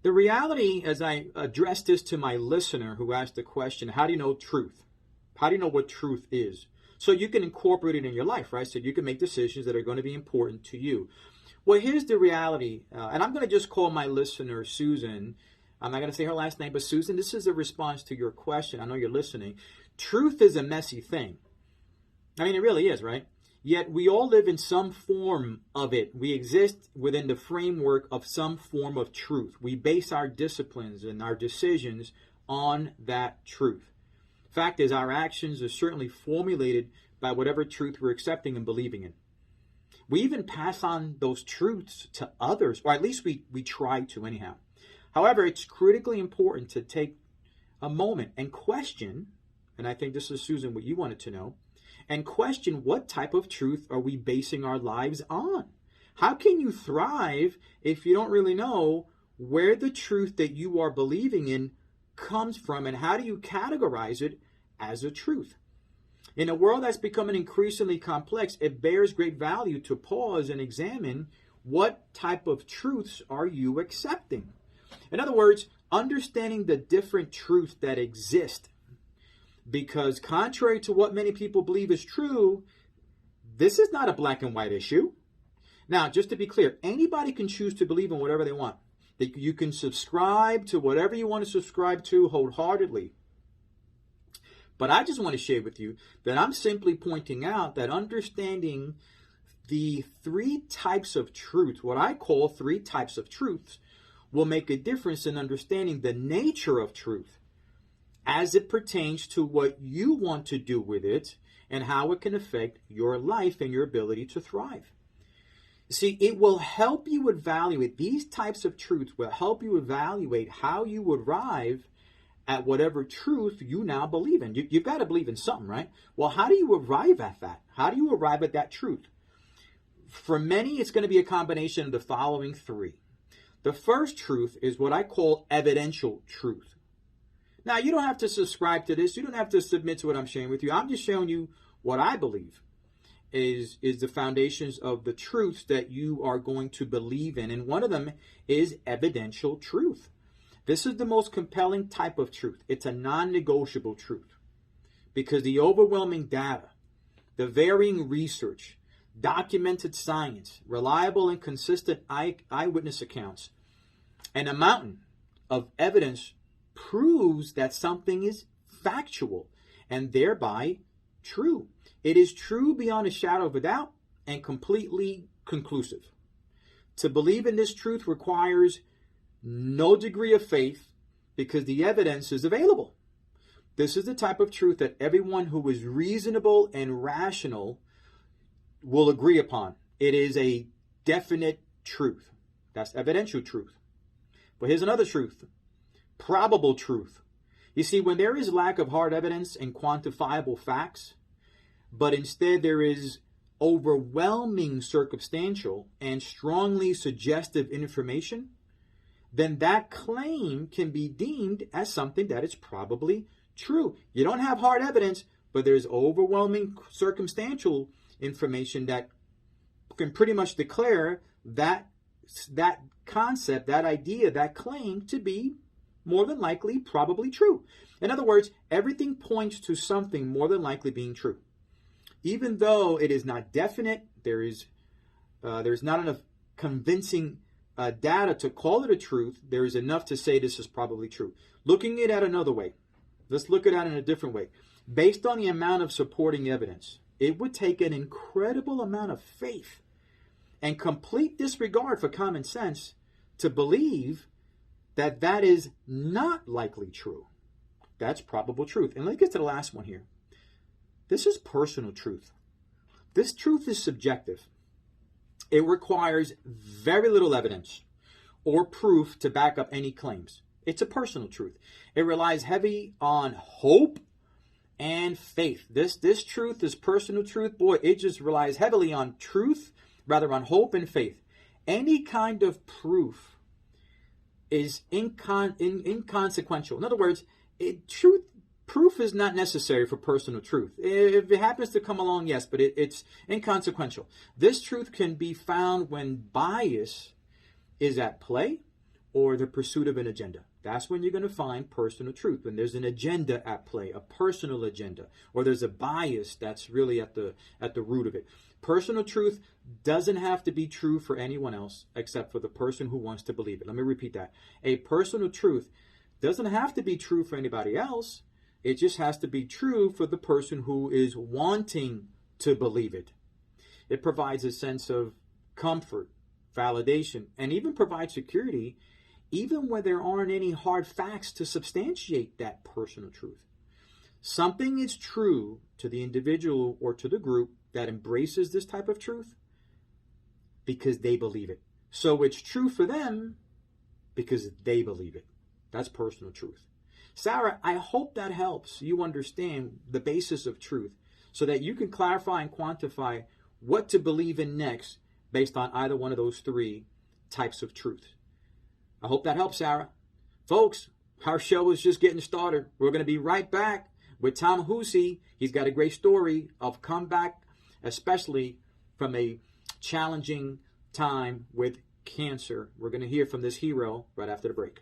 The reality, as I address this to my listener who asked the question, how do you know truth? How do you know what truth is? So you can incorporate it in your life, right? So you can make decisions that are going to be important to you. Well, here's the reality, and I'm going to just call my listener Susan. I'm not going to say her last name, but Susan, this is a response to your question. I know you're listening. Truth is a messy thing. I mean, it really is, right? Yet we all live in some form of it. We exist within the framework of some form of truth. We base our disciplines and our decisions on that truth. Fact is, our actions are certainly formulated by whatever truth we're accepting and believing in. We even pass on those truths to others, or at least we try to anyhow. However, it's critically important to take a moment and question, and I think this is, Susan, what you wanted to know, and question what type of truth are we basing our lives on? How can you thrive if you don't really know where the truth that you are believing in comes from, and how do you categorize it as a truth? In a world that's becoming increasingly complex, it bears great value to pause and examine what type of truths are you accepting. In other words, understanding the different truths that exist. Because contrary to what many people believe is true, this is not a black and white issue. Now, just to be clear, anybody can choose to believe in whatever they want. You can subscribe to whatever you want to subscribe to wholeheartedly. But I just want to share with you that I'm simply pointing out that understanding the three types of truth, what I call three types of truths, will make a difference in understanding the nature of truth as it pertains to what you want to do with it and how it can affect your life and your ability to thrive. See, it will help you evaluate, these types of truths will help you evaluate how you arrive at whatever truth you now believe in. You've got to believe in something, right? Well, how do you arrive at that? How do you arrive at that truth? For many, it's going to be a combination of the following three. The first truth is what I call evidential truth. Now, you don't have to subscribe to this. You don't have to submit to what I'm sharing with you. I'm just showing you what I believe is the foundations of the truths that you are going to believe in. And one of them is evidential truth. This is the most compelling type of truth. It's a non-negotiable truth because the overwhelming data, the varying research, documented science, reliable and consistent eyewitness accounts, and a mountain of evidence proves that something is factual and thereby true. It is true beyond a shadow of a doubt and completely conclusive. To believe in this truth requires no degree of faith because the evidence is available. This is the type of truth that everyone who is reasonable and rational will agree upon. It is a definite truth. That's evidential truth. But here's another truth. Probable truth. You see, when there is lack of hard evidence and quantifiable facts, but instead there is overwhelming circumstantial and strongly suggestive information, then that claim can be deemed as something that is probably true. You don't have hard evidence, but there's overwhelming circumstantial information that can pretty much declare that concept, that idea, that claim to be more than likely probably true. In other words, everything points to something more than likely being true. Even though it is not definite, there's not enough convincing data to call it a truth, there is enough to say this is probably true. Looking at it another way, let's look at it in a different way. Based on the amount of supporting evidence, it would take an incredible amount of faith and complete disregard for common sense to believe that that is not likely true. That's probable truth. And let's get to the last one here. This is personal truth. This truth is subjective. It requires very little evidence or proof to back up any claims. It's a personal truth. It relies heavy on hope and faith. This truth, this personal truth, boy, it just relies heavily on truth, rather on hope and faith. Any kind of proof is inconsequential. In other words, proof is not necessary for personal truth. If it happens to come along, yes, but it's inconsequential. This truth can be found when bias is at play or the pursuit of an agenda. That's when you're going to find personal truth, when there's an agenda at play, a personal agenda, or there's a bias that's really at the root of it. Personal truth doesn't have to be true for anyone else except for the person who wants to believe it. Let me repeat that. A personal truth doesn't have to be true for anybody else. It just has to be true for the person who is wanting to believe it. It provides a sense of comfort, validation, and even provides security, even when there aren't any hard facts to substantiate that personal truth. Something is true to the individual or to the group that embraces this type of truth because they believe it. So it's true for them because they believe it. That's personal truth. Sarah, I hope that helps you understand the basis of truth so that you can clarify and quantify what to believe in next based on either one of those three types of truth. I hope that helps, Sarah. Folks, our show is just getting started. We're going to be right back with Tom Hussey. He's got a great story of comeback, especially from a challenging time with cancer. We're going to hear from this hero right after the break.